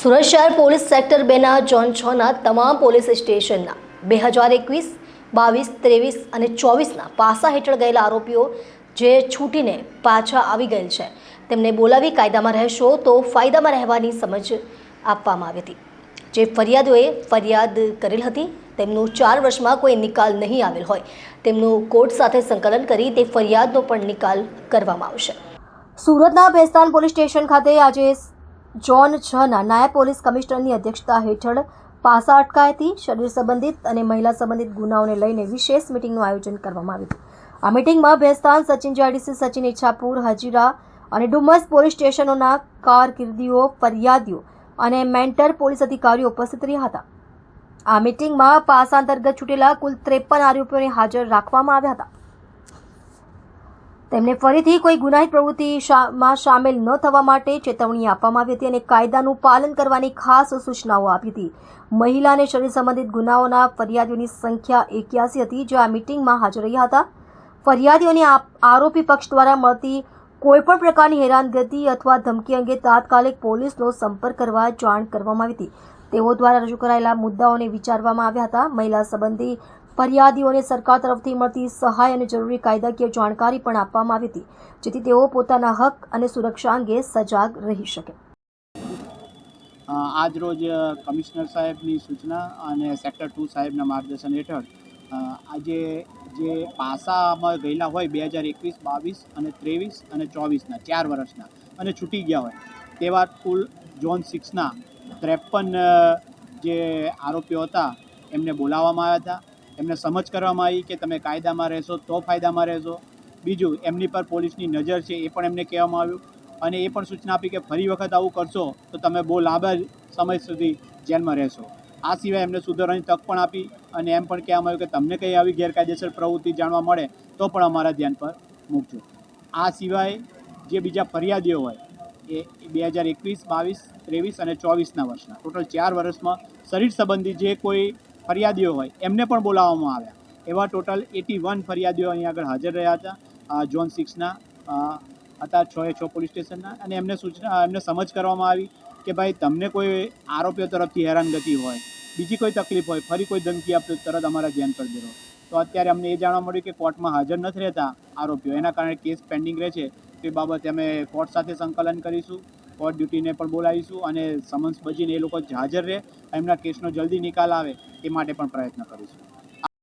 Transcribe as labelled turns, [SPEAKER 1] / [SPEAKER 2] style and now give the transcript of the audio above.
[SPEAKER 1] સુરત શહેર police sector 2ના zone 6ના તમામ police સ્ટેશનના 2021, 22, 23 અને 24ના પાસા હેઠળ ગયેલા આરોપીઓ જે છૂટીને પાછા આવી ગયેલ છે તેમને બોલાવી કાયદામાં રહેશો તો ફાયદામાં રહેવાની સમજ આપવામાં આવી હતી। જે ફરિયાદોએ ફરિયાદ કરેલ હતી તેમનું 4 વર્ષમાં કોઈ નિકાલ નહીં આવેલ હોય તેમનું કોર્ટ સાથે સંકલન કરી તે ફરિયાદનો પણ નિકાલ કરવામાં આવશે। સુરતના ભેસ્તાન પોલીસ સ્ટેશન ખાતે આજે ઝોન 6ના નાયબ પોલીસ કમિશનરની અધ્યક્ષતા હેઠળ પાસા અટકાયતી, શરીર સંબંધિત અને મહિલા સંબંધિત ગુનાઓને લઈને વિશેષ મિટિંગનું આયોજન કરવામાં આવ્યું હતું। આ મિટિંગમાં ભેસ્તાન, સચિન જેડીસી, સચિન ઈચ્છાપુર, હજીરા અને ડુમસ પોલીસ સ્ટેશનોના કારકિર્દીઓ, ફરિયાદીઓ અને મેન્ટર પોલીસ અધિકારીઓ ઉપસ્થિત રહ્યા હતા। આ મિટિંગમાં પાસા અંતર્ગત છૂટેલા કુલ 53 આરોપીઓને હાજર રાખવામાં આવ્યા હતા। તેમને ફરીથી કોઈ ગુનાહિત પ્રવૃત્તિમાં સામેલ ન થવા માટે ચેતવણી આપવામાં આવી હતી અને કાયદાનું પાલન કરવાની ખાસ સૂચનાઓ આપી હતી। મહિલા અને શરીર સંબંધિત ગુનાઓના ફરિયાદીઓની સંખ્યા 81 હતી જે આ મિટિંગમાં હાજર રહ્યા હતા। ફરિયાદીઓને આરોપી પક્ષ દ્વારા મળતી કોઈપણ પ્રકારની હેરાનગતિ અથવા ધમકી અંગે તાત્કાલિક પોલીસનો સંપર્ક કરવા જાણ કરવામાં આવી હતી। તેઓ દ્વારા રજૂ કરાયેલા મુદ્દાઓને વિચારવામાં આવ્યા હતા। મહિલા સંબંધી ફરિયાદીઓને સરકાર તરફથી મળતી સહાય અને જરૂરી કાયદાકીય જાણકારી પણ આપવામાં આવી હતી જેથી તેઓ પોતાના હક અને સુરક્ષા અંગે સજાગ રહી શકે।
[SPEAKER 2] આજ રોજ કમિશનર સાહેબની સૂચના અને સેક્ટર 2 સાહેબના માર્ગદર્શન હેઠળ આજે જે પાસામાં ગયેલા હોય 2021, 22 અને 23 અને 24ના 4 વર્ષના અને છૂટી ગયા હોય તેવા કુલ ઝોન 6ના 53 જે આરોપીઓ હતા એમને બોલાવવામાં આવ્યા હતા। એમને સમજ કરવામાં આવી કે તમે કાયદામાં રહેશો તો ફાયદામાં રહેશો। બીજું, એમની પર પોલીસની નજર છે એ પણ એમને કહેવામાં આવ્યું અને એ પણ સૂચના આપી કે ફરી વખત આવું કરશો તો તમે બહુ લાંબા સમય સુધી જેલમાં રહેશો। આ સિવાય એમને સુધારવાની તક પણ આપી અને એમ પણ કહેવામાં આવ્યું કે તમને કંઈ આવી ગેરકાયદેસર પ્રવૃત્તિ જાણવા મળે તો પણ અમારા ધ્યાન પર મૂકજો। આ સિવાય જે બીજા ફરિયાદીઓ હોય એ 2021, 22, 23 અને 24ના વર્ષના ટોટલ 4 વર્ષમાં શરીર સંબંધી જે કોઈ ફરિયાદીઓ હોય એમને પણ બોલાવવામાં આવ્યા। એવા ટોટલ 81 ફરિયાદીઓ અહીં આગળ હાજર રહ્યા હતા ઝોન 6ના હતા 6 પોલીસ સ્ટેશનના અને એમને સમજ કરવામાં આવી કે ભાઈ તમને કોઈ આરોપીઓ તરફથી હેરાનગતિ હોય, બીજી કોઈ તકલીફ હોય, ફરી કોઈ ધમકી આપતો તરત અમારા ધ્યાન પર દેવો। તો અત્યારે અમને એ જાણવા મળ્યું કે કોર્ટમાં હાજર નથી રહેતા આરોપીઓ, એના કારણે કેસ પેન્ડિંગ રહે છે। તે બાબતે અમે કોર્ટ સાથે સંકલન કરીશું, કોર્ટ ડ્યુટીને પણ બોલાવીશું અને સમન્સ બજીને એ લોકો હાજર રહે, એમના કેસનો જલ્દી નિકાલ આવે એ માટે પણ પ્રયત્ન કરીશું।